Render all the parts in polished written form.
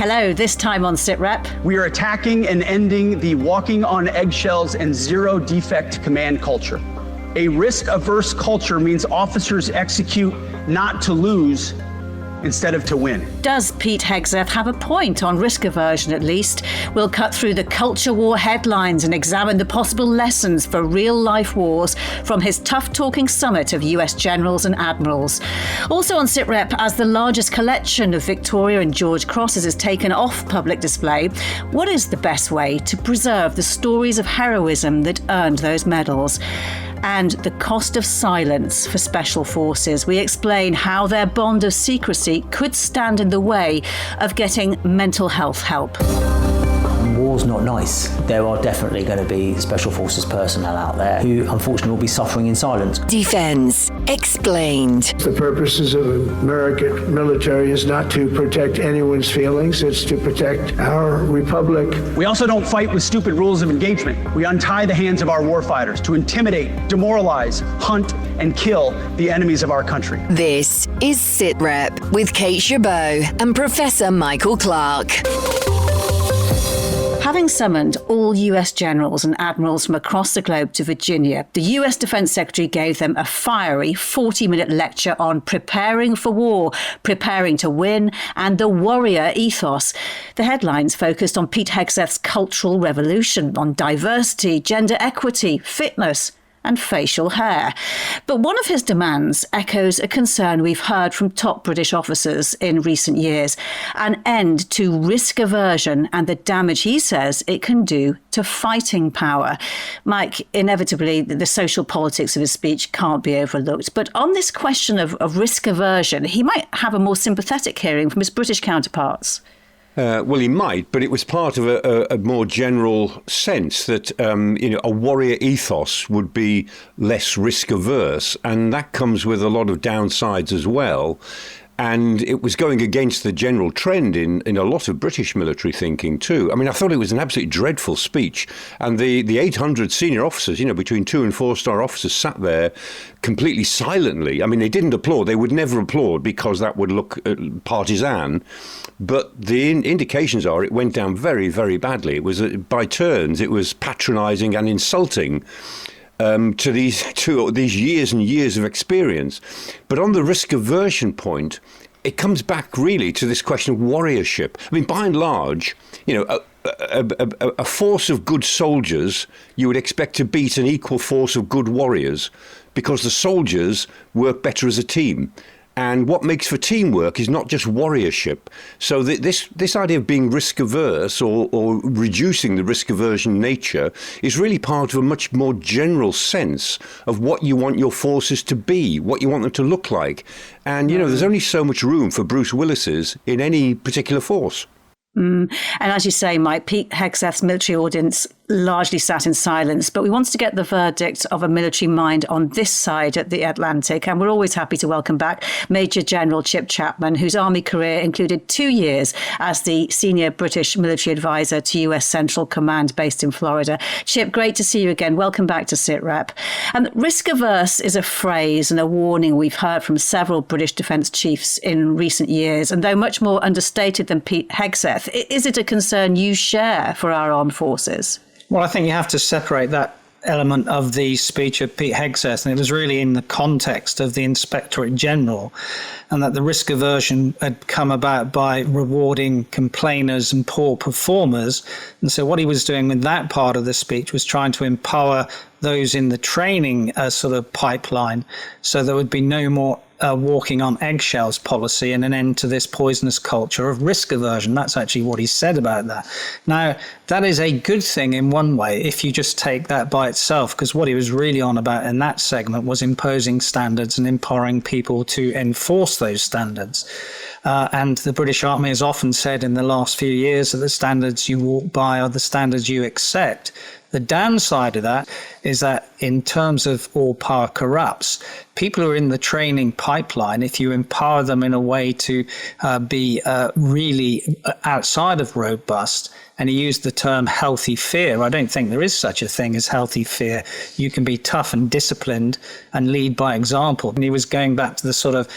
Hello, this time on Sitrep. We are attacking and ending the walking on eggshells and zero defect command culture. A risk-averse culture means officers execute not to lose instead of to win. Does Pete Hegseth have a point on risk aversion at least? We'll cut through the culture war headlines and examine the possible lessons for real-life wars from his tough-talking summit of US generals and admirals. Also on Sitrep, as the largest collection of Victoria and George crosses is taken off public display, what is the best way to preserve the stories of heroism that earned those medals? And the cost of silence for special forces. We explain how their bond of secrecy could stand in the way of getting mental health help. War's not nice. There are definitely going to be special forces personnel out there who unfortunately will be suffering in silence. Defence Explained. The purposes of American military is not to protect anyone's feelings, it's to protect our republic. We also don't fight with stupid rules of engagement. We untie the hands of our warfighters to intimidate, demoralize, hunt, and kill the enemies of our country. This is Sitrep with Kate Gerbeau and Professor Michael Clarke. Having summoned all US generals and admirals from across the globe to Virginia, the US Defense Secretary gave them a fiery 40-minute lecture on preparing for war, preparing to win, and the warrior ethos. The headlines focused on Pete Hegseth's cultural revolution, on diversity, gender equity, fitness, and facial hair. But one of his demands echoes a concern we've heard from top British officers in recent years, an end to risk aversion and the damage he says it can do to fighting power. Mike, inevitably, the social politics of his speech can't be overlooked. But on this question of risk aversion, he might have a more sympathetic hearing from his British counterparts. Well, he might, but it was part of a more general sense that, a warrior ethos would be less risk averse. And that comes with a lot of downsides as well. And it was going against the general trend in a lot of British military thinking too. I mean, I thought it was an absolutely dreadful speech. And the 800 senior officers, between 2 and 4-star officers sat there completely silently. I mean, they didn't applaud. They would never applaud because that would look partisan. But the indications are it went down very, very badly. It was, by turns, it was patronising and insulting to these years and years of experience. But on the risk aversion point, it comes back really to this question of warriorship. I mean, by and large, a force of good soldiers, you would expect to beat an equal force of good warriors because the soldiers work better as a team. And what makes for teamwork is not just warriorship. So this idea of being risk averse or reducing the risk aversion nature is really part of a much more general sense of what you want your forces to be, what you want them to look like. And, there's only so much room for Bruce Willis's in any particular force. And as you say, Mike, Pete Hegseth's military audience largely sat in silence, but we wanted to get the verdict of a military mind on this side of the Atlantic, and we're always happy to welcome back Major General Chip Chapman, whose army career included 2 years as the senior British military advisor to US Central Command based in Florida. Chip, great to see you again. Welcome back to Sitrep. Risk averse is a phrase and a warning we've heard from several British defence chiefs in recent years, and though much more understated than Pete Hegseth, is it a concern you share for our armed forces? Well, I think you have to separate that element of the speech of Pete Hegseth, and it was really in the context of the Inspectorate General, and that the risk aversion had come about by rewarding complainers and poor performers. And so what he was doing with that part of the speech was trying to empower those in the training sort of pipeline, so there would be no more walking on eggshells policy and an end to this poisonous culture of risk aversion. That's actually what he said about that. Now, that is a good thing in one way if you just take that by itself, because what he was really on about in that segment was imposing standards and empowering people to enforce those standards. And the British Army has often said in the last few years that the standards you walk by are the standards you accept. The downside of that is that in terms of all power corrupts, people who are in the training pipeline, if you empower them in a way to be really outside of robust, and he used the term healthy fear. I don't think there is such a thing as healthy fear. You can be tough and disciplined and lead by example. And he was going back to the sort of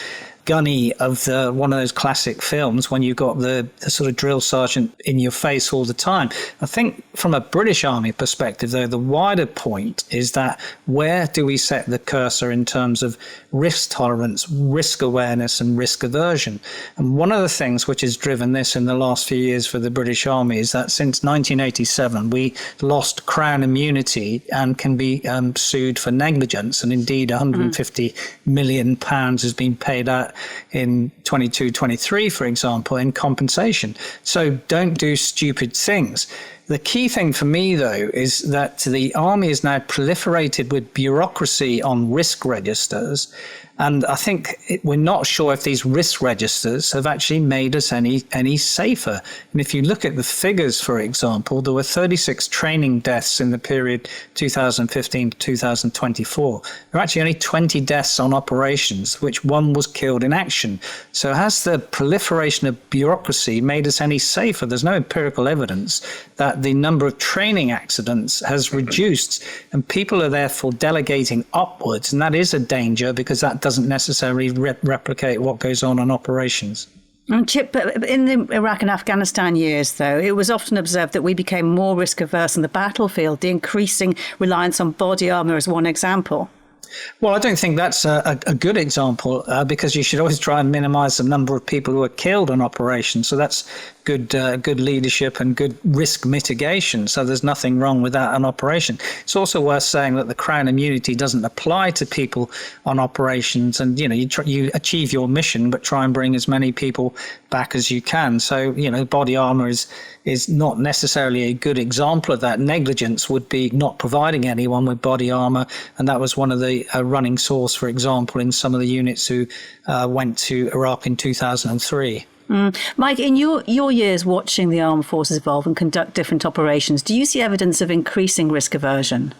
gunny of one of those classic films when you've got the sort of drill sergeant in your face all the time. I think from a British Army perspective, though, the wider point is that where do we set the cursor in terms of risk tolerance, risk awareness and risk aversion? And one of the things which has driven this in the last few years for the British Army is that since 1987, we lost Crown immunity and can be sued for negligence. And indeed, £150 million has been paid out in 22-23, for example, in compensation. So don't do stupid things. The key thing for me, though, is that the army is now proliferated with bureaucracy on risk registers. And I think we're not sure if these risk registers have actually made us any safer. And if you look at the figures, for example, there were 36 training deaths in the period 2015 to 2024. There were actually only 20 deaths on operations, which one was killed in action. So has the proliferation of bureaucracy made us any safer? There's no empirical evidence that the number of training accidents has reduced, and people are therefore delegating upwards. And that is a danger, because that doesn't necessarily replicate what goes on in operations. Chip, in the Iraq and Afghanistan years, though, it was often observed that we became more risk averse on the battlefield, the increasing reliance on body armour is one example. Well, I don't think that's a good example, because you should always try and minimise the number of people who are killed in operations. So that's good leadership and good risk mitigation. So there's nothing wrong with that on operation. It's also worth saying that the Crown immunity doesn't apply to people on operations. And, you achieve your mission, but try and bring as many people back as you can. So, body armour is not necessarily a good example of that. Negligence would be not providing anyone with body armour. And that was one of the running source, for example, in some of the units who went to Iraq in 2003. Mike, in your years watching the armed forces evolve and conduct different operations, do you see evidence of increasing risk aversion?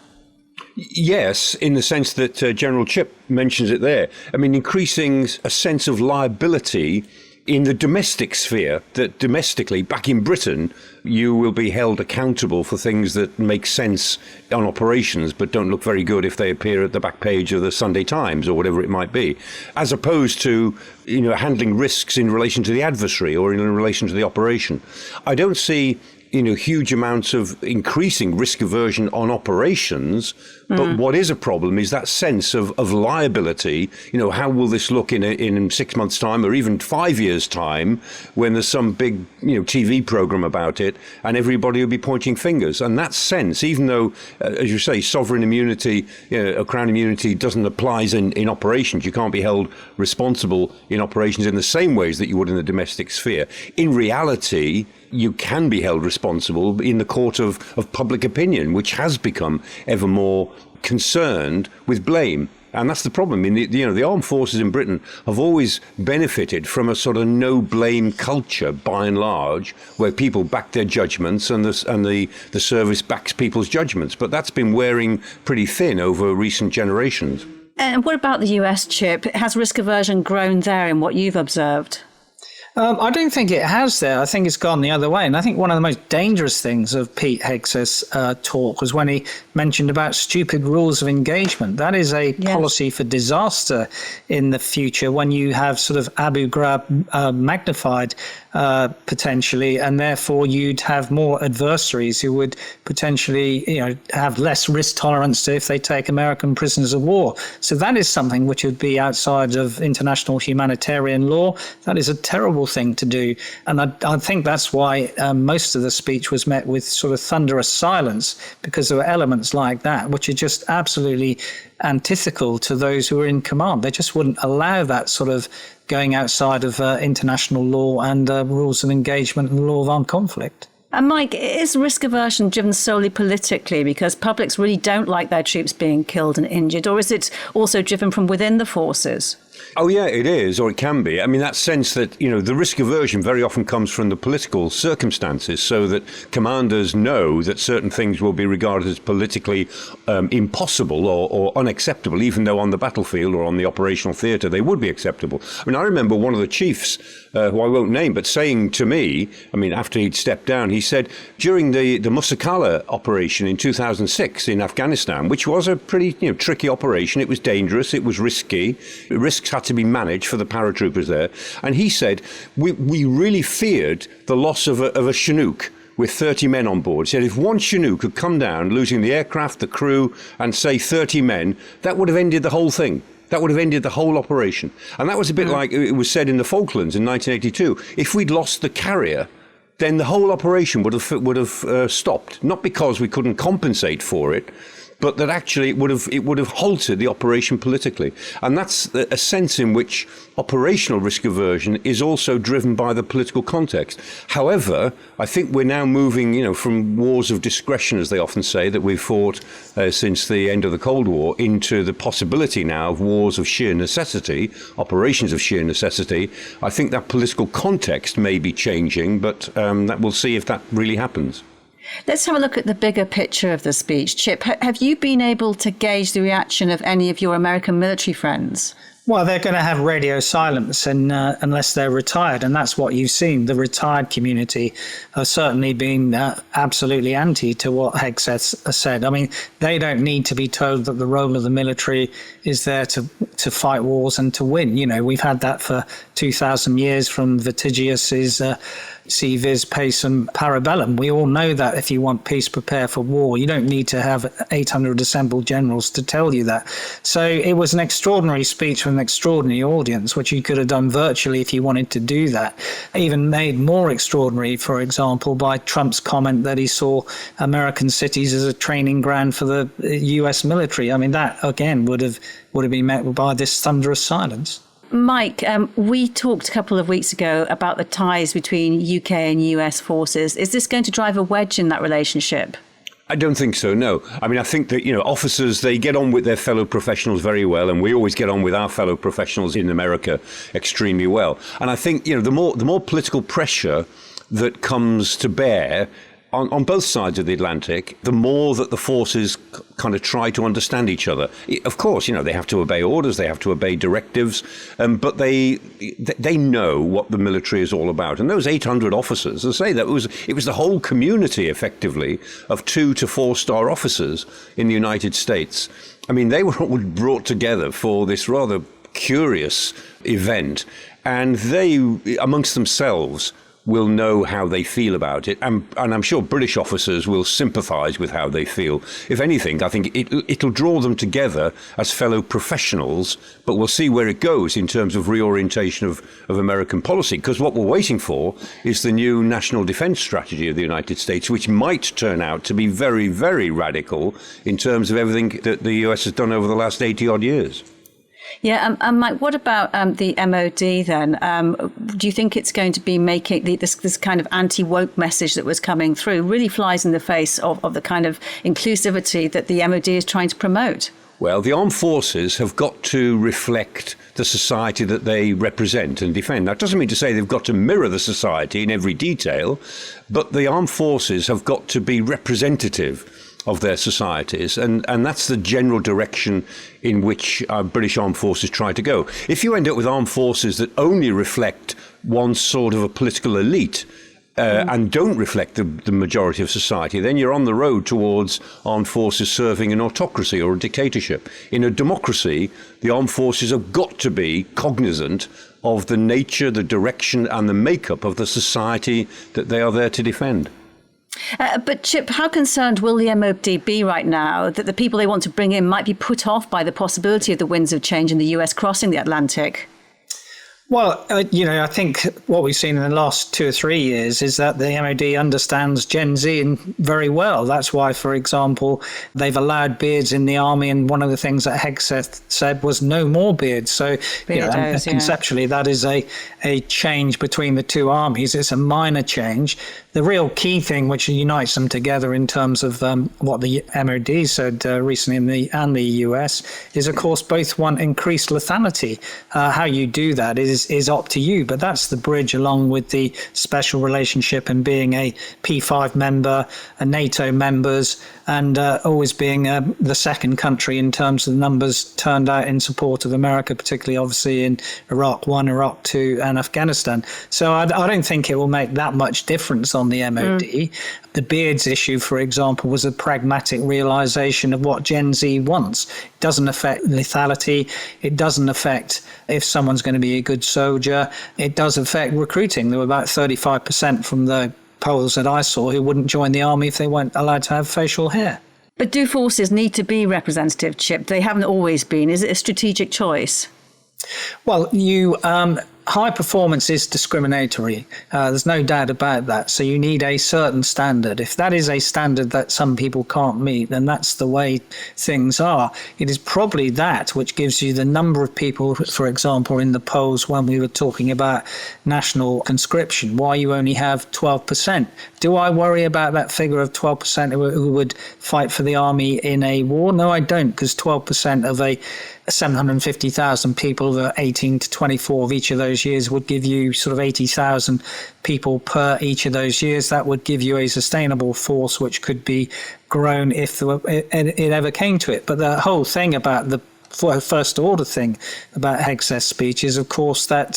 Yes, in the sense that General Chip mentions it there. I mean, increasing a sense of liability in the domestic sphere, that domestically, back in Britain, you will be held accountable for things that make sense on operations but don't look very good if they appear at the back page of the Sunday Times or whatever it might be, as opposed to handling risks in relation to the adversary or in relation to the operation. I don't see huge amounts of increasing risk aversion on operations. But what is a problem is that sense of liability. How will this look in 6 months' time or even 5 years' time when there's some big, TV program about it and everybody will be pointing fingers? And that sense, even though, as you say, sovereign immunity, a Crown immunity doesn't apply in operations, you can't be held responsible in operations in the same ways that you would in the domestic sphere. In reality, you can be held responsible in the court of public opinion, which has become ever more concerned with blame. And that's the problem. The armed forces in Britain have always benefited from a sort of no blame culture, by and large, where people back their judgments and the service backs people's judgments. But that's been wearing pretty thin over recent generations. And what about the US, Chip? Has risk aversion grown there in what you've observed? I don't think it has there. I think it's gone the other way. And I think one of the most dangerous things of Pete Hegseth's talk was when he mentioned about stupid rules of engagement. That is a policy for disaster in the future when you have sort of Abu Ghraib magnified potentially, and therefore you'd have more adversaries who would potentially have less risk tolerance to if they take American prisoners of war. So that is something which would be outside of international humanitarian law. That is a terrible thing to do. And I think that's why most of the speech was met with sort of thunderous silence, because there were elements like that which are just absolutely antithetical to those who are in command. They just wouldn't allow that sort of going outside of international law and rules of engagement and the law of armed conflict. And Mike, is risk aversion driven solely politically because publics really don't like their troops being killed and injured, or is it also driven from within the forces? Oh, yeah, it is, or it can be. I mean, that sense that, the risk aversion very often comes from the political circumstances, so that commanders know that certain things will be regarded as politically impossible or unacceptable, even though on the battlefield or on the operational theatre they would be acceptable. I mean, I remember one of the chiefs, who I won't name, but saying to me, after he'd stepped down, he said, during the Musakala operation in 2006 in Afghanistan, which was a pretty tricky operation, it was dangerous, it was risky, risks risks had to be managed for the paratroopers there. And he said, we really feared the loss of a Chinook with 30 men on board. He said if one Chinook had come down, losing the aircraft, the crew, and say 30 men, that would have ended the whole thing. That would have ended the whole operation. And that was a bit like it was said in the Falklands in 1982. If we'd lost the carrier, then the whole operation would have stopped. Not because we couldn't compensate for it, but that actually it would have halted the operation politically. And that's a sense in which operational risk aversion is also driven by the political context. However, I think we're now moving, from wars of discretion, as they often say, that we've fought since the end of the Cold War, into the possibility now of wars of sheer necessity, operations of sheer necessity. I think that political context may be changing, but that we'll see if that really happens. Let's have a look at the bigger picture of the speech. Chip, have you been able to gauge the reaction of any of your American military friends? Well, they're going to have radio silence unless they're retired, and that's what you've seen. The retired community have certainly been absolutely anti to what Hegseth said. I mean, they don't need to be told that the role of the military is there to fight wars and to win. We've had that for 2,000 years from Vitigius's Si vis pacem parabellum. We all know that if you want peace, prepare for war. You don't need to have 800 assembled generals to tell you that. So it was an extraordinary speech from an extraordinary audience, which you could have done virtually if you wanted to do that. Even made more extraordinary, for example, by Trump's comment that he saw American cities as a training ground for the US military. I mean, that again would have been met by this thunderous silence. Mike, we talked a couple of weeks ago about the ties between UK and US forces. Is this going to drive a wedge in that relationship? I don't think so, no. I mean, I think that, officers, they get on with their fellow professionals very well, and we always get on with our fellow professionals in America extremely well. And I think, the more political pressure that comes to bear on both sides of the Atlantic, the more that the forces kind of try to understand each other. Of course, they have to obey orders, they have to obey directives, but they know what the military is all about. And those 800 officers, as I say, it was the whole community, effectively, of 2 to 4-star officers in the United States. I mean, they were all brought together for this rather curious event, and they, amongst themselves, will know how they feel about it. And I'm sure British officers will sympathise with how they feel. If anything, I think it'll draw them together as fellow professionals, but we'll see where it goes in terms of reorientation of American policy. Because what we're waiting for is the new national defence strategy of the United States, which might turn out to be very, very radical in terms of everything that the US has done over the last 80-odd years. Yeah, Mike, what about the MOD then? Do you think it's going to be making this kind of anti-woke message that was coming through really flies in the face of the kind of inclusivity that the MOD is trying to promote? Well, the armed forces have got to reflect the society that they represent and defend. That doesn't mean to say they've got to mirror the society in every detail, but the armed forces have got to be representative of their societies, and that's the general direction in which British armed forces try to go. If you end up with armed forces that only reflect one sort of a political elite and don't reflect the majority of society, then you're on the road towards armed forces serving an autocracy or a dictatorship. In a democracy, the armed forces have got to be cognizant of the nature, the direction and the makeup of the society that they are there to defend. But Chip, how concerned will the MOD be right now that the people they want to bring in might be put off by the possibility of the winds of change in the US crossing the Atlantic? Well, I think what we've seen in the last 2 or 3 years is that the MOD understands Gen Z very well. That's why, for example, they've allowed beards in the army. And one of the things that Hegseth said was no more beards. So conceptually, that is a change between the two armies. It's a minor change. The real key thing which unites them together in terms of what the MOD said recently in the US is, of course, both want increased lethality. How you do that is is up to you. But that's the bridge, along with the special relationship and being a P5 member, a NATO members, and always being the second country in terms of the numbers turned out in support of America, particularly obviously in Iraq 1, Iraq 2 and Afghanistan. So I don't think it will make that much difference on the MOD. The beards issue, for example, was a pragmatic realization of what Gen Z wants. It doesn't affect lethality. It doesn't affect if someone's going to be a good soldier. It does affect recruiting. There were about 35% from the polls that I saw who wouldn't join the army if they weren't allowed to have facial hair. But do forces need to be representative, Chip? They haven't always been. Is it a strategic choice? Well, high performance is discriminatory. There's no doubt about that. So you need a certain standard. If that is a standard that some people can't meet, then that's the way things are. It is probably that which gives you the number of people, for example, in the polls when we were talking about national conscription, why you only have 12%. Do I worry about that figure of 12% who would fight for the army in a war? No, I don't, because 12% of a 750,000 people that are 18 to 24 of each of those years would give you sort of 80,000 people per each of those years. That would give you a sustainable force which could be grown if it ever came to it. But the whole thing about the first order thing about Hegseth's speech is, of course, that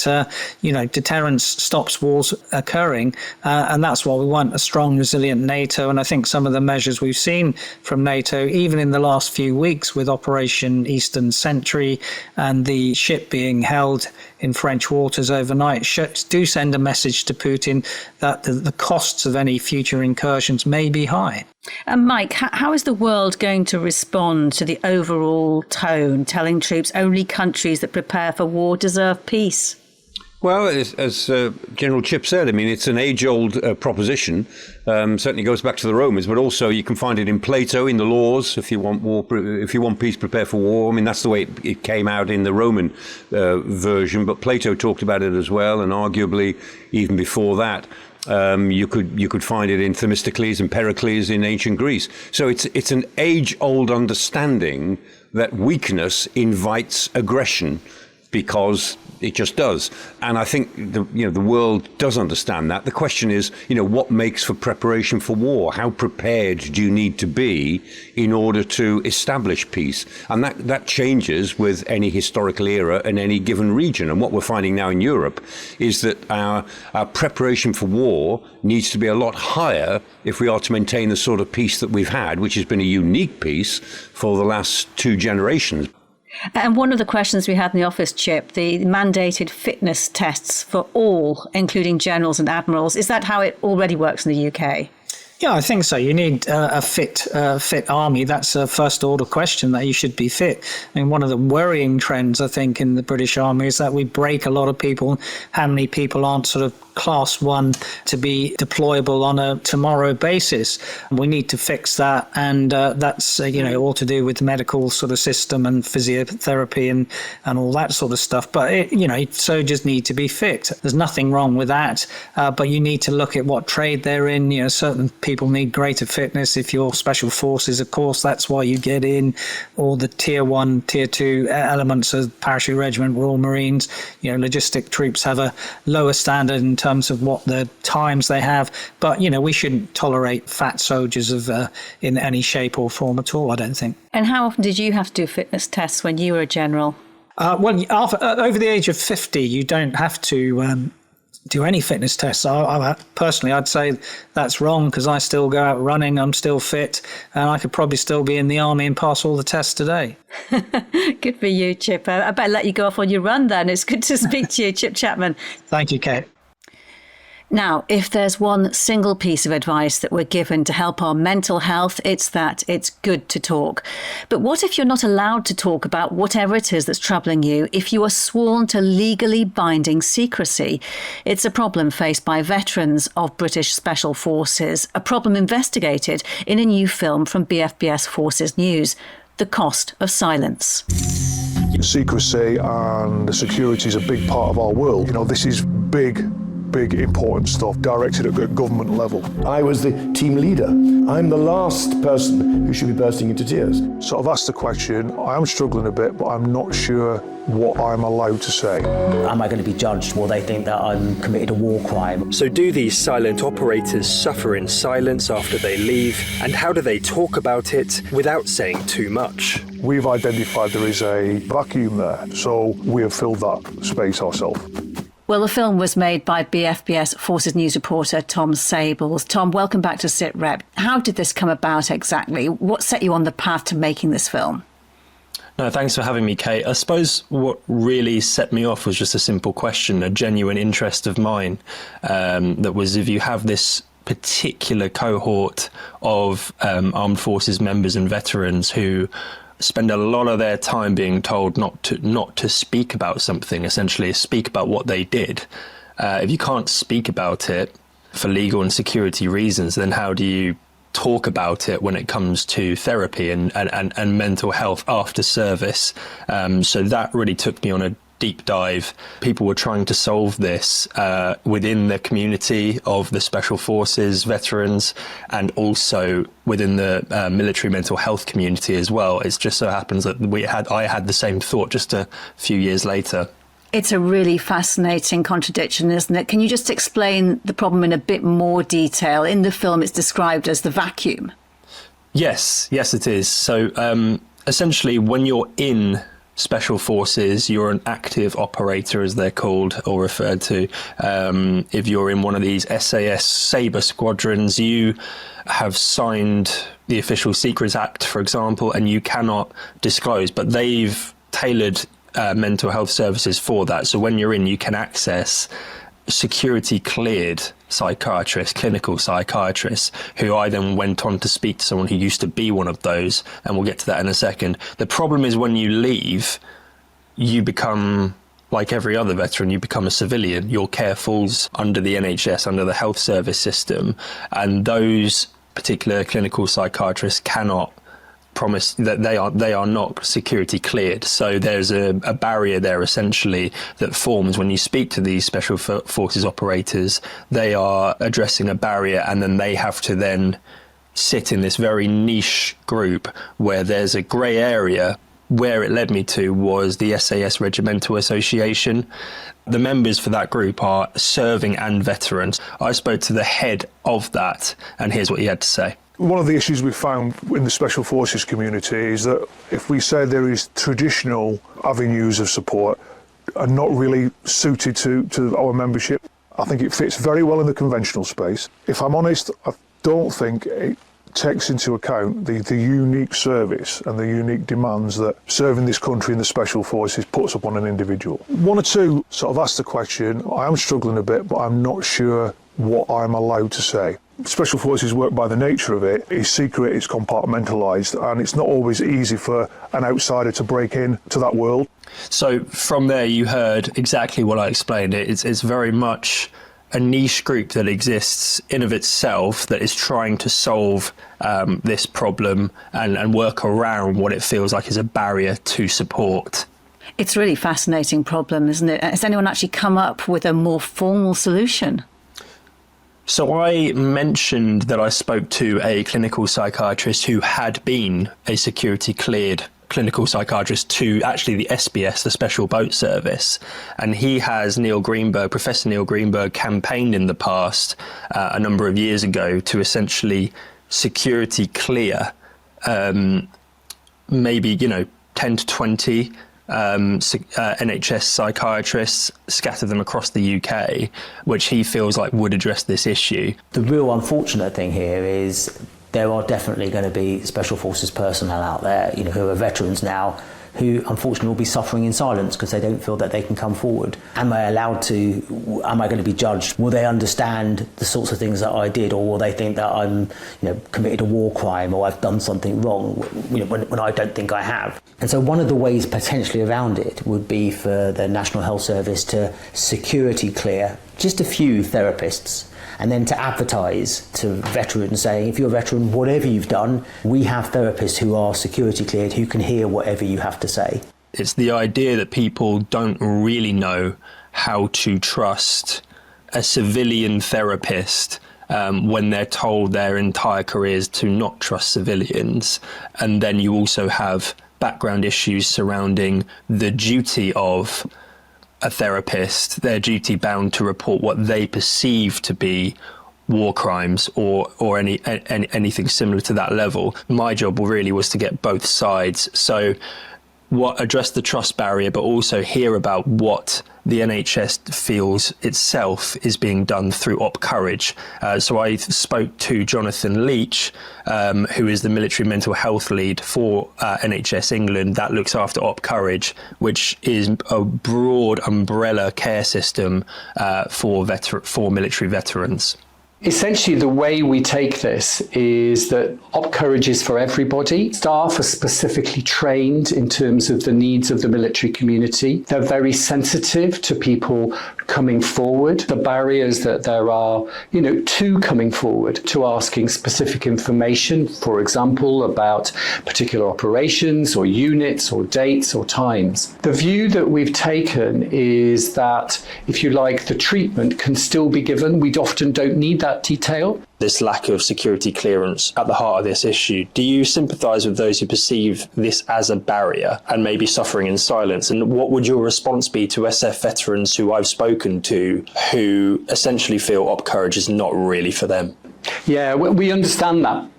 deterrence stops wars occurring, and that's what we want: a strong, resilient NATO. And I think some of the measures we've seen from NATO, even in the last few weeks, with Operation Eastern Sentry and the ship being held in French waters overnight, do send a message to Putin that the costs of any future incursions may be high. And Mike, how is the world going to respond to the overall tone, telling troops only countries that prepare for war deserve peace? Well, as General Chip said, I mean, it's an age-old proposition. Certainly goes back to the Romans, but also you can find it in Plato, in the laws. If you want peace, prepare for war. I mean, that's the way it came out in the Roman version. But Plato talked about it as well, and arguably even before that. You could find it in Themistocles and Pericles in ancient Greece. So it's an age-old understanding that weakness invites aggression, because it just does. And I think the world does understand that. The question is, what makes for preparation for war? How prepared do you need to be in order to establish peace? And that changes with any historical era and any given region. And what we're finding now in Europe is that our preparation for war needs to be a lot higher if we are to maintain the sort of peace that we've had, which has been a unique peace for the last 2 generations. And one of the questions we had in the office, Chip, the mandated fitness tests for all, including generals and admirals, is that how it already works in the UK? Yeah, I think so. You need a fit army. That's a first order question, that you should be fit. I mean, one of the worrying trends, I think, in the British Army is that we break a lot of people. How many people aren't sort of class 1 to be deployable on a tomorrow basis? We need to fix that, and that's all to do with the medical sort of system and physiotherapy and all that sort of stuff. But soldiers need to be fit. There's nothing wrong with that, but you need to look at what trade they're in. Certain people need greater fitness. If you're special forces, of course, that's why you get in. Or the tier 1, tier 2 elements of parachute regiment, Royal Marines. Logistic troops have a lower standard in terms of what the times they have. But, we shouldn't tolerate fat soldiers in any shape or form at all, I don't think. And how often did you have to do fitness tests when you were a general? Well, over the age of 50, you don't have to do any fitness tests. Personally, I'd say that's wrong, because I still go out running, I'm still fit, and I could probably still be in the army and pass all the tests today. Good for you, Chip. I better let you go off on your run then. It's good to speak to you, Chip Chapman. Thank you, Kate. Now, if there's one single piece of advice that we're given to help our mental health, it's that it's good to talk. But what if you're not allowed to talk about whatever it is that's troubling you if you are sworn to legally binding secrecy? It's a problem faced by veterans of British Special Forces, a problem investigated in a new film from BFBS Forces News, The Cost of Silence. Secrecy and security is a big part of our world. This is big big, important stuff directed at government level. I was the team leader. I'm the last person who should be bursting into tears. So I've asked the question, I am struggling a bit, but I'm not sure what I'm allowed to say. Am I going to be judged? Will they think that I'm committed a war crime? So do these silent operators suffer in silence after they leave? And how do they talk about it without saying too much? We've identified there is a vacuum there, so we have filled that space ourselves. Well, the film was made by BFBS Forces News reporter Tom Sables. Tom, welcome back to Sitrep. How did this come about exactly? What set you on the path to making this film? No, thanks for having me, Kate. I suppose what really set me off was just a simple question, a genuine interest of mine, that was if you have this particular cohort of armed forces members and veterans who spend a lot of their time being told not to speak about something, essentially speak about what they did. If you can't speak about it for legal and security reasons, then how do you talk about it when it comes to therapy and mental health after service? So that really took me on a deep dive. People were trying to solve this within the community of the Special Forces veterans and also within the military mental health community as well. It just so happens that I had the same thought just a few years later. It's a really fascinating contradiction, isn't it? Can you just explain the problem in a bit more detail? In the film, it's described as the vacuum. Yes, it is. So essentially, when you're in Special Forces, you're an active operator, as they're called or referred to. If you're in one of these SAS Sabre squadrons, you have signed the Official Secrets Act, for example, and you cannot disclose, but they've tailored mental health services for that. So when you're in, you can access security cleared psychiatrists, clinical psychiatrists, who I then went on to speak to someone who used to be one of those, and we'll get to that in a second. The problem is when you leave, you become like every other veteran, you become a civilian. Your care falls under the NHS, under the health service system, and those particular clinical psychiatrists cannot promise that they are not security cleared. So there's a barrier there essentially that forms when you speak to these Special Forces operators. They are addressing a barrier, and then they have to then sit in this very niche group where there's a grey area. Where it led me to was the SAS Regimental Association. The members for that group are serving and veterans. I spoke to the head of that, and here's what he had to say. One of the issues we found in the Special Forces community is that if we say there is traditional avenues of support are not really suited to our membership, I think it fits very well in the conventional space. If I'm honest, I don't think it takes into account the unique service and the unique demands that serving this country in the Special Forces puts upon an individual. One or two sort of asked the question, I am struggling a bit, but I'm not sure what I'm allowed to say. Special Forces work, by the nature of it, is secret, it's compartmentalised, and it's not always easy for an outsider to break in to that world. So from there you heard exactly what I explained. It's very much a niche group that exists in of itself that is trying to solve this problem and work around what it feels like is a barrier to support. It's a really fascinating problem, isn't it? Has anyone actually come up with a more formal solution? So I mentioned that I spoke to a clinical psychiatrist who had been a security cleared clinical psychiatrist to actually the SBS, the Special Boat Service. And he has Professor Neil Greenberg, campaigned in the past a number of years ago to essentially security clear maybe 10 to 20 NHS psychiatrists, scatter them across the UK, which he feels like would address this issue. The real unfortunate thing here is there are definitely going to be Special Forces personnel out there, who are veterans now, who unfortunately will be suffering in silence because they don't feel that they can come forward. Am I allowed to? Am I going to be judged? Will they understand the sorts of things that I did, or will they think that I'm, committed a war crime or I've done something wrong, when I don't think I have? And so one of the ways potentially around it would be for the National Health Service to security clear just a few therapists, and then to advertise to veterans saying, if you're a veteran, whatever you've done, we have therapists who are security cleared who can hear whatever you have to say. It's the idea that people don't really know how to trust a civilian therapist when they're told their entire careers to not trust civilians. And then you also have background issues surrounding the duty of a therapist, their duty bound to report what they perceive to be war crimes or anything similar to that level. My job really was to get both sides. So address the trust barrier, but also hear about what the NHS feels itself is being done through Op Courage. So I spoke to Jonathan Leach, who is the military mental health lead for NHS England that looks after Op Courage, which is a broad umbrella care system for military veterans. Essentially, the way we take this is that Op Courage is for everybody. Staff are specifically trained in terms of the needs of the military community. They're very sensitive to people coming forward, the barriers that there are, to coming forward, to asking specific information, for example, about particular operations or units or dates or times. The view that we've taken is that, if you like, the treatment can still be given. We often don't need that detail. This lack of security clearance at the heart of this issue. Do you sympathise with those who perceive this as a barrier and maybe suffering in silence? And what would your response be to SF veterans who I've spoken to who essentially feel Op Courage is not really for them? Yeah, we understand that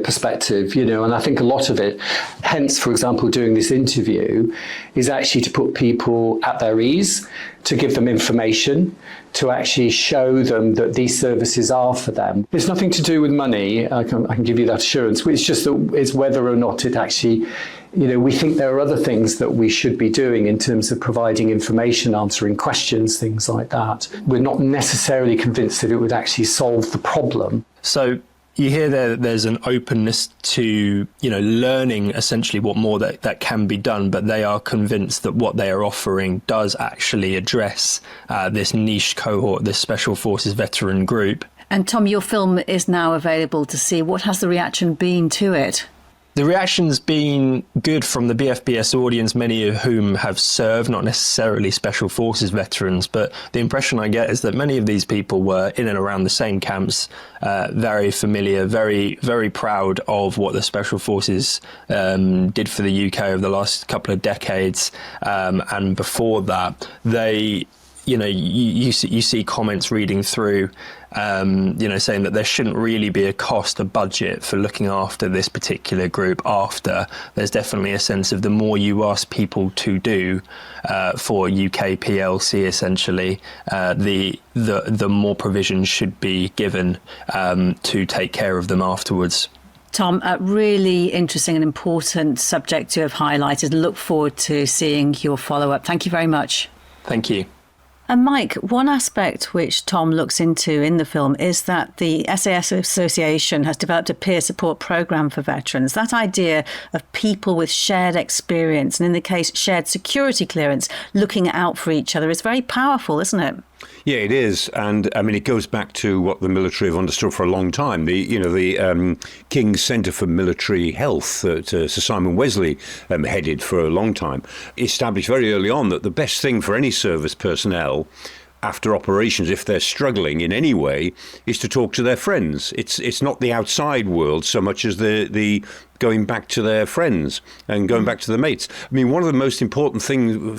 perspective, and I think a lot of it, hence, for example, doing this interview, is actually to put people at their ease, to give them information, to actually show them that these services are for them. It's nothing to do with money, I can give you that assurance. It's just that it's whether or not it actually, we think there are other things that we should be doing in terms of providing information, answering questions, things like that. We're not necessarily convinced that it would actually solve the problem. So you hear there's an openness to, learning essentially what more that can be done, but they are convinced that what they are offering does actually address this niche cohort, this Special Forces veteran group. And Tom, your film is now available to see. What has the reaction been to it? The reaction's been good from the BFBS audience, many of whom have served, not necessarily Special Forces veterans, but the impression I get is that many of these people were in and around the same camps, very familiar, very, very proud of what the Special Forces did for the UK over the last couple of decades. And before that, they... you see comments reading through, saying that there shouldn't really be a budget for looking after this particular group after. There's definitely a sense of the more you ask people to do for UK PLC, essentially, the more provision should be given to take care of them afterwards. Tom, a really interesting and important subject to have highlighted. Look forward to seeing your follow-up. Thank you very much. Thank you. And Mike, one aspect which Tom looks into in the film is that the SAS Association has developed a peer support programme for veterans. That idea of people with shared experience, and in the case, shared security clearance, looking out for each other is very powerful, isn't it? Yeah, it is. And I mean, it goes back to what the military have understood for a long time. The King's Centre for Military Health that Sir Simon Wesley headed for a long time, established very early on that the best thing for any service personnel after operations, if they're struggling in any way, is to talk to their friends. It's not the outside world so much as the going back to their friends and going back to the mates. I mean, one of the most important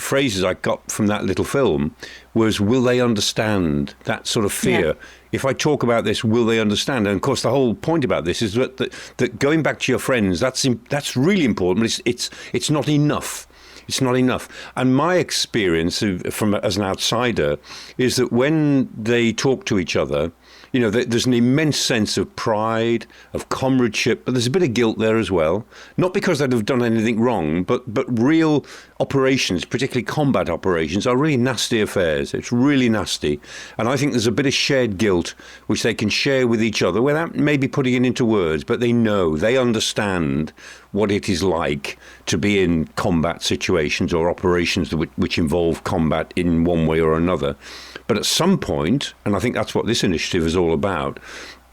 phrases I got from that little film was, will they understand? That sort of fear. Yeah. If I talk about this, will they understand? And of course, the whole point about this is that going back to your friends, that's really important, but it's not enough. It's not enough. And my experience as an outsider is that when they talk to each other, there's an immense sense of pride, of comradeship, but there's a bit of guilt there as well. Not because they'd have done anything wrong, but real operations, particularly combat operations, are really nasty affairs. It's really nasty. And I think there's a bit of shared guilt which they can share with each other without maybe putting it into words, but they understand what it is like to be in combat situations or operations which involve combat in one way or another. But at some point, and I think that's what this initiative is all about,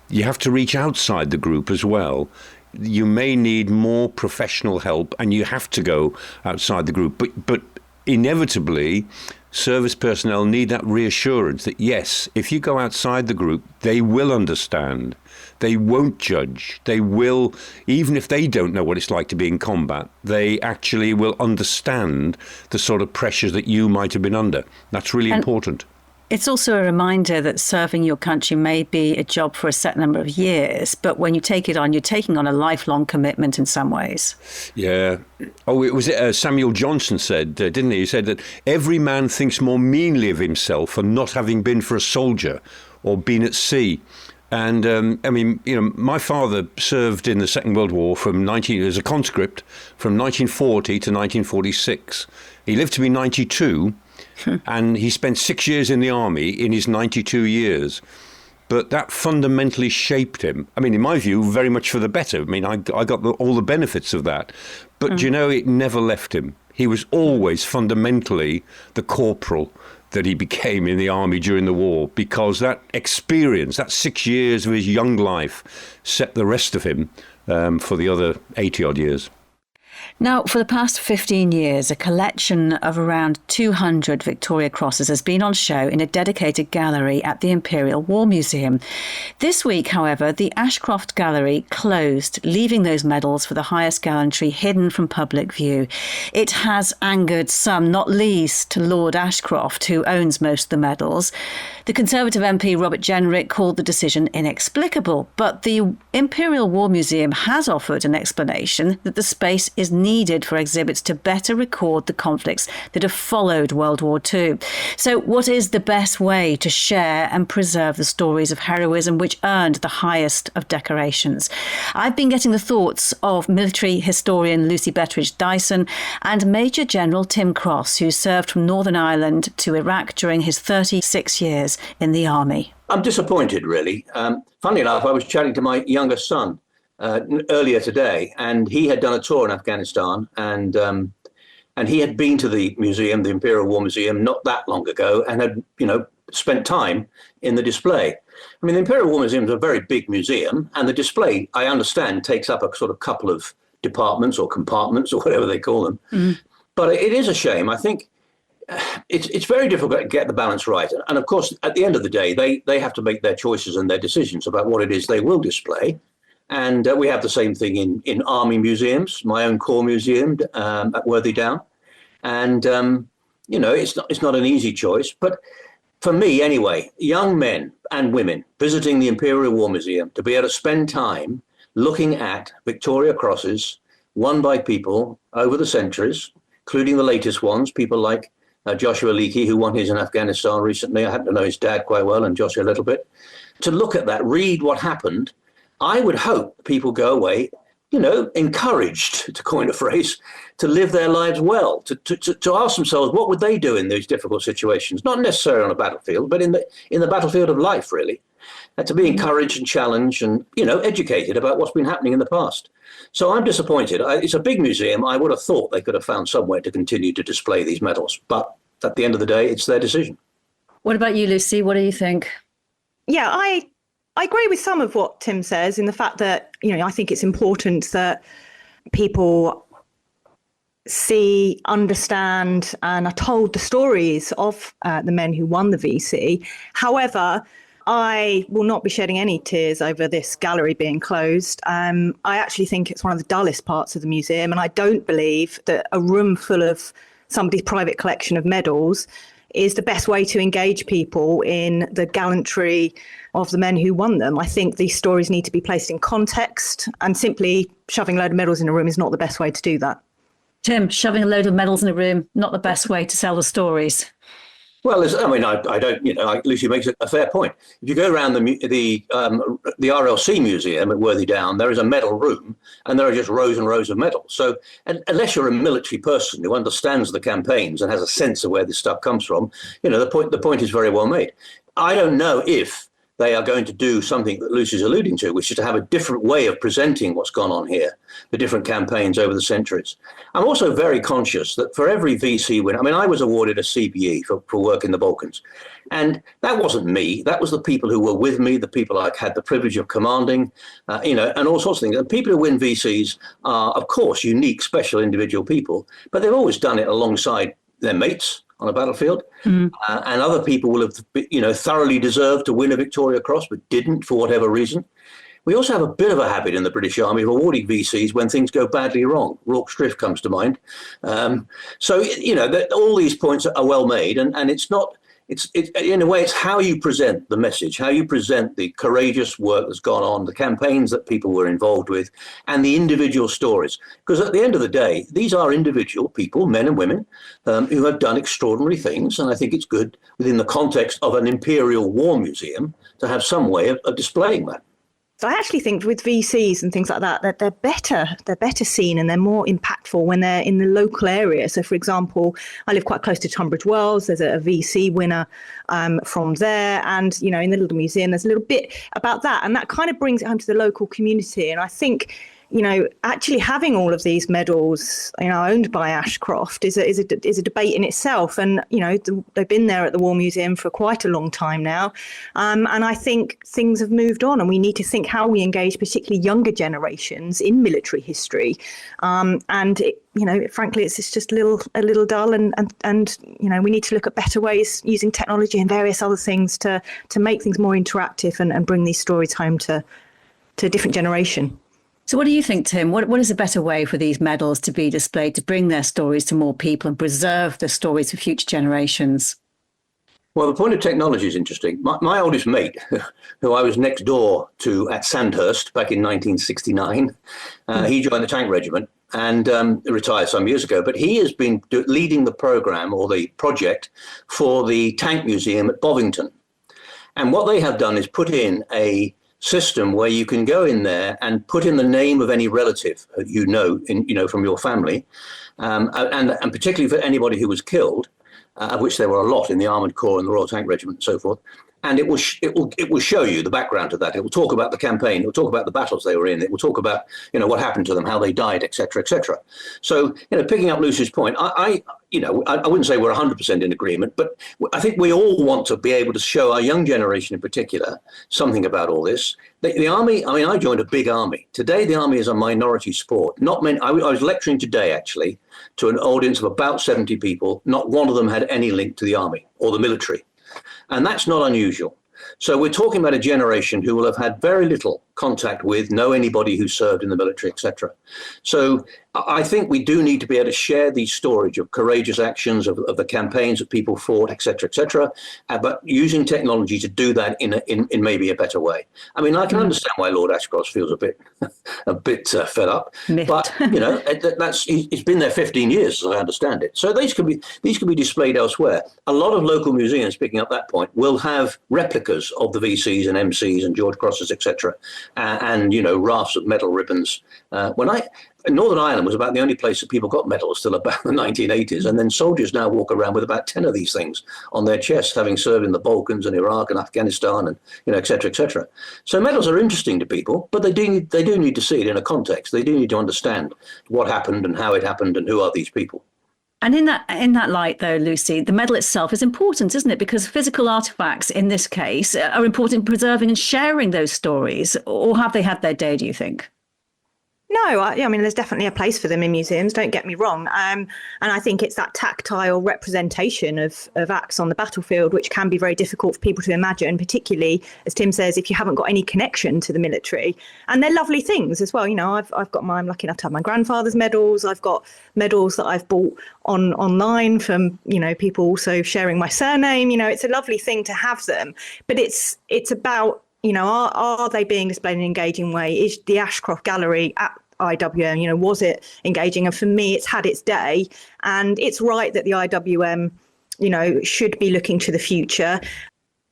you have to reach outside the group as well. You may need more professional help and you have to go outside the group. But inevitably, service personnel need that reassurance that, yes, if you go outside the group, they will understand. They won't judge. They will, even if they don't know what it's like to be in combat, they actually will understand the sort of pressures that you might have been under. That's really important. It's also a reminder that serving your country may be a job for a set number of years, but when you take it on, you're taking on a lifelong commitment in some ways. Yeah. Oh, it was Samuel Johnson said, didn't he? He said that every man thinks more meanly of himself for not having been for a soldier or been at sea. And I mean, you know, my father served in the Second World War as a conscript from 1940 to 1946. He lived to be 92. And he spent 6 years in the army in his 92 years. But that fundamentally shaped him. I mean, in my view, very much for the better. I mean, I got all the benefits of that. But, you know, it never left him. He was always fundamentally the corporal that he became in the army during the war, because that experience, that 6 years of his young life, set the rest of him for the other 80-odd years. Now, for the past 15 years, a collection of around 200 Victoria Crosses has been on show in a dedicated gallery at the Imperial War Museum. This week, however, the Ashcroft Gallery closed, leaving those medals for the highest gallantry hidden from public view. It has angered some, not least to Lord Ashcroft, who owns most of the medals. The Conservative MP Robert Jenrick called the decision inexplicable, but the Imperial War Museum has offered an explanation that the space is needed for exhibits to better record the conflicts that have followed World War II. So what is the best way to share and preserve the stories of heroism which earned the highest of decorations? I've been getting the thoughts of military historian Lucy Betteridge-Dyson and Major General Tim Cross, who served from Northern Ireland to Iraq during his 36 years in the army. I'm disappointed, really. Funnily enough, I was chatting to my youngest son earlier today, and he had done a tour in Afghanistan, and he had been to the museum, the Imperial War Museum, not that long ago, and had, you know, spent time in the display. I mean, the Imperial War Museum is a very big museum, and the display, I understand, takes up a sort of couple of departments or compartments or whatever they call them. Mm. But it is a shame. I think it's very difficult to get the balance right. And of course, at the end of the day, they have to make their choices and their decisions about what it is they will display. And we have the same thing in army museums, my own Corps Museum at Worthy Down. And, you know, it's not an easy choice. But for me, anyway, young men and women visiting the Imperial War Museum to be able to spend time looking at Victoria Crosses won by people over the centuries, including the latest ones, people like Joshua Leakey, who won his in Afghanistan recently. I happen to know his dad quite well and Joshua a little bit. To look at that, read what happened, I would hope people go away, you know, encouraged, to coin a phrase, to live their lives well, to ask themselves what would they do in those difficult situations, not necessarily on a battlefield, but in the battlefield of life, really, and to be encouraged and challenged and, you know, educated about what's been happening in the past. So I'm disappointed. It's a big museum. I would have thought they could have found somewhere to continue to display these medals. But at the end of the day, it's their decision. What about you, Lucy? What do you think? Yeah, I agree with some of what Tim says in the fact that, you know, I think it's important that people see, understand, and are told the stories of the men who won the VC. However, I will not be shedding any tears over this gallery being closed. I actually think it's one of the dullest parts of the museum, and I don't believe that a room full of somebody's private collection of medals is the best way to engage people in the gallantry of the men who won them. I think these stories need to be placed in context, and simply shoving a load of medals in a room is not the best way to do that. Tim, shoving a load of medals in a room, not the best way to sell the stories. Well, I don't, you know, Lucy makes a fair point. If you go around the RLC Museum at Worthy Down, there is a medal room and there are just rows and rows of medals. So unless you're a military person who understands the campaigns and has a sense of where this stuff comes from, you know, the point is very well made. I don't know if they are going to do something that Lucy's alluding to, which is to have a different way of presenting what's gone on here, the different campaigns over the centuries. I'm also very conscious that for every VC win, I mean, I was awarded a CBE for work in the Balkans. And that wasn't me. That was the people who were with me, the people I had the privilege of commanding, you know, and all sorts of things. And people who win VCs are, of course, unique, special individual people, but they've always done it alongside their mates, on a battlefield, and other people will have, thoroughly deserved to win a Victoria Cross, but didn't for whatever reason. We also have a bit of a habit in the British Army of awarding VCs when things go badly wrong. Rorke's Drift comes to mind. All these points are well made, and it's not. It's in a way, it's how you present the message, how you present the courageous work that's gone on, the campaigns that people were involved with, and the individual stories. Because at the end of the day, these are individual people, men and women, who have done extraordinary things. And I think it's good within the context of an imperial war museum to have some way of displaying that. So I actually think with VCs and things like that they're better seen and they're more impactful when they're in the local area. So, for example, I live quite close to Tunbridge Wells. There's a VC winner from there. And, in the little museum, there's a little bit about that. And that kind of brings it home to the local community. And I think, actually having all of these medals, owned by Ashcroft is a debate in itself. And, they've been there at the War Museum for quite a long time now. And I think things have moved on and we need to think how we engage particularly younger generations in military history. Frankly, it's just a little dull and we need to look at better ways using technology and various other things to make things more interactive and bring these stories home to a different generation. So what do you think, Tim? What is a better way for these medals to be displayed, to bring their stories to more people and preserve the stories for future generations? Well, the point of technology is interesting. My oldest mate, who I was next door to at Sandhurst back in 1969, he joined the tank regiment and retired some years ago. But he has been leading the program or the project for the tank museum at Bovington. And what they have done is put in a system where you can go in there and put in the name of any relative from your family, and particularly for anybody who was killed, of which there were a lot in the Armoured Corps and the Royal Tank Regiment and so forth. And it will show you the background to that. It will talk about the campaign. It will talk about the battles they were in. It will talk about what happened to them, how they died, etc., etc. So picking up Lucy's point, I wouldn't say we're 100% in agreement, but I think we all want to be able to show our young generation in particular something about all this. The army. I mean, I joined a big army. Today, the army is a minority sport. Not many. I was lecturing today actually to an audience of about 70 people. Not one of them had any link to the army or the military. And that's not unusual. So we're talking about a generation who will have had very little contact with, know anybody who served in the military, etc. So I think we do need to be able to share these stories of courageous actions, of the campaigns that people fought, etc., etc., but using technology to do that in maybe a better way. I mean, I can understand why Lord Ashcroft feels a bit fed up, but he's been there 15 years, as I understand it. So these can be displayed elsewhere. A lot of local museums, picking up that point, will have replicas of the VCs and MCs and George Crosses, etc., and rafts of medal ribbons. Northern Ireland was about the only place that people got medals till about the 1980s, and then soldiers now walk around with about 10 of these things on their chest, having served in the Balkans and Iraq and Afghanistan and et cetera, et cetera. So medals are interesting to people, but they do need to see it in a context. They do need to understand what happened and how it happened and who are these people. And in that light, though, Lucy, the medal itself is important, isn't it? Because physical artefacts in this case are important in preserving and sharing those stories. Or have they had their day, do you think? No, I mean, there's definitely a place for them in museums, don't get me wrong. And I think it's that tactile representation of acts on the battlefield, which can be very difficult for people to imagine, particularly, as Tim says, if you haven't got any connection to the military. And they're lovely things as well. I'm lucky enough to have my grandfather's medals. I've got medals that I've bought online from, people also sharing my surname. It's a lovely thing to have them. But it's about, are they being displayed in an engaging way? Is the Ashcroft Gallery at IWM, was it engaging? And for me, it's had its day. And it's right that the IWM, should be looking to the future.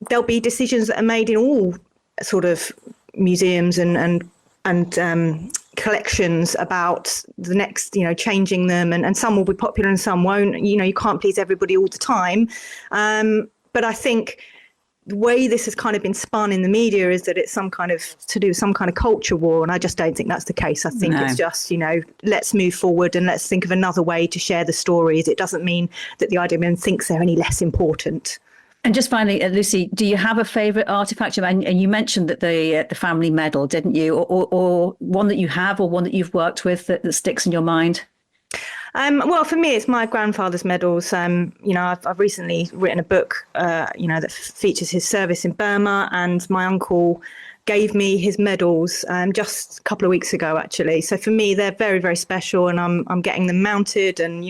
There'll be decisions that are made in all sort of museums and collections about the next, changing them. And some will be popular and some won't. You can't please everybody all the time. But I think the way this has kind of been spun in the media is that it's some kind of culture war. And I just don't think that's the case. I think It's just, let's move forward and let's think of another way to share the stories. It doesn't mean that the IWM thinks they're any less important. And just finally, Lucy, do you have a favourite artefact? And you mentioned that the family medal, didn't you? Or one that you have or one that you've worked with that sticks in your mind? Well, for me, it's my grandfather's medals. I've recently written a book, that features his service in Burma, and my uncle gave me his medals just a couple of weeks ago, actually. So for me, they're very, very special, and I'm getting them mounted, and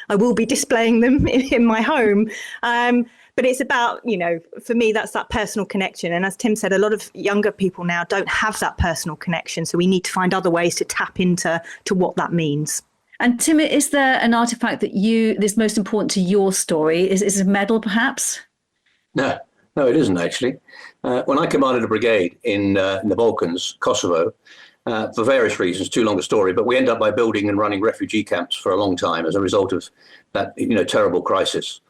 I will be displaying them in my home. But it's about, for me, that's that personal connection. And as Tim said, a lot of younger people now don't have that personal connection. So we need to find other ways to tap into what that means. And Tim, is there an artifact that is most important to your story? Is it a medal, perhaps? No, it isn't actually. When I commanded a brigade in the Balkans, Kosovo, for various reasons, too long a story, but we ended up by building and running refugee camps for a long time as a result of that, terrible crisis.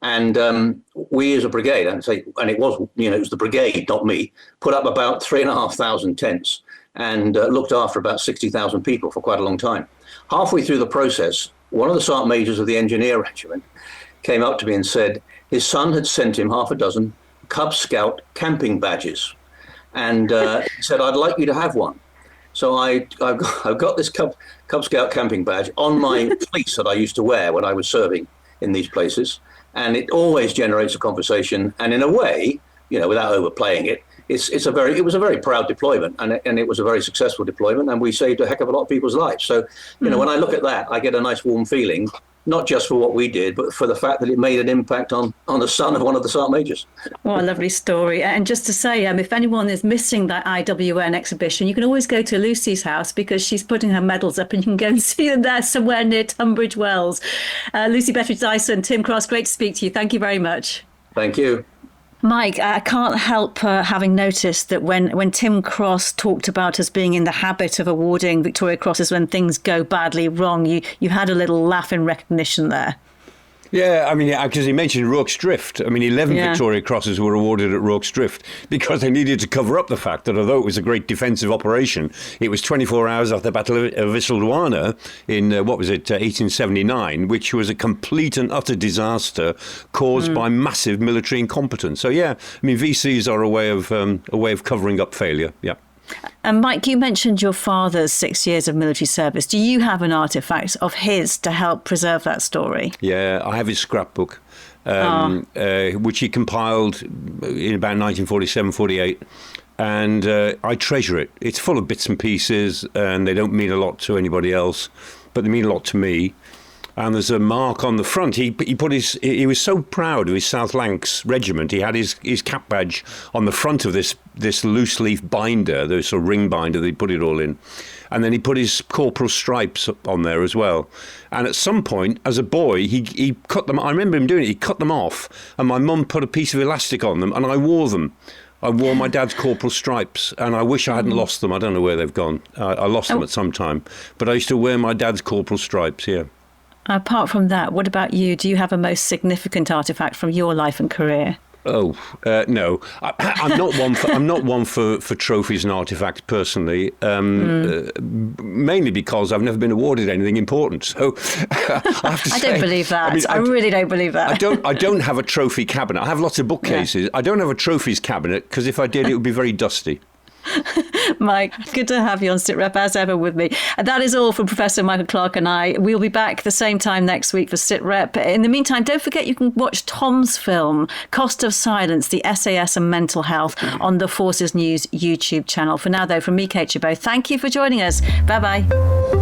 And we as a brigade, and it was the brigade, not me, put up about 3,500 tents and looked after about 60,000 people for quite a long time. Halfway through the process, one of the sergeant majors of the engineer regiment came up to me and said his son had sent him half a dozen Cub Scout camping badges. And he said, I'd like you to have one. So I've got this Cub Scout camping badge on my fleece that I used to wear when I was serving in these places. And it always generates a conversation. And in a way, without overplaying it, it was a very proud deployment, and it was a very successful deployment, and we saved a heck of a lot of people's lives. So, when I look at that, I get a nice warm feeling, not just for what we did, but for the fact that it made an impact on the son of one of the sergeant majors. What a lovely story. And just to say, if anyone is missing that IWN exhibition, you can always go to Lucy's house, because she's putting her medals up and you can go and see them there somewhere near Tunbridge Wells. Lucy Betteridge-Dyson, Tim Cross, great to speak to you. Thank you very much. Thank you. Mike, I can't help having noticed that when Tim Cross talked about us being in the habit of awarding Victoria Crosses when things go badly wrong, you had a little laugh in recognition there. Yeah, because he mentioned Rorke's Drift. 11 Victoria Crosses were awarded at Rorke's Drift because they needed to cover up the fact that although it was a great defensive operation, it was 24 hours after the Battle of Isildwana in, 1879, which was a complete and utter disaster caused by massive military incompetence. So, VCs are a way of covering up failure, yeah. And Mike, you mentioned your father's 6 years of military service. Do you have an artefact of his to help preserve that story? Yeah, I have his scrapbook, which he compiled in about 1947-48. And I treasure it. It's full of bits and pieces, and they don't mean a lot to anybody else, but they mean a lot to me. And there's a mark on the front. He was so proud of his South Lancs regiment. He had his cap badge on the front of this loose leaf binder, the sort of ring binder that he put it all in. And then he put his corporal stripes on there as well. And at some point, as a boy, he cut them. I remember him doing it. He cut them off, and my mum put a piece of elastic on them, and I wore them. I wore my dad's corporal stripes, and I wish I hadn't lost them. I don't know where they've gone. I lost them at some time. But I used to wear my dad's corporal stripes, yeah. Apart from that, what about you? Do you have a most significant artefact from your life and career? No. I'm not one for trophies and artifacts personally. Mainly because I've never been awarded anything important. So I have to say, I don't believe that. I really don't believe that. I don't have a trophy cabinet. I have lots of bookcases. Yeah. I don't have a trophies cabinet because if I did, it would be very dusty. Mike, good to have you on Sitrep as ever with me. And that is all from Professor Michael Clarke and I. We'll be back the same time next week for Sitrep. In the meantime, don't forget you can watch Tom's film, Cost of Silence, the SAS and Mental Health, on the Forces News YouTube channel. For now, though, from me, Kate Gerbeau, thank you for joining us. Bye-bye.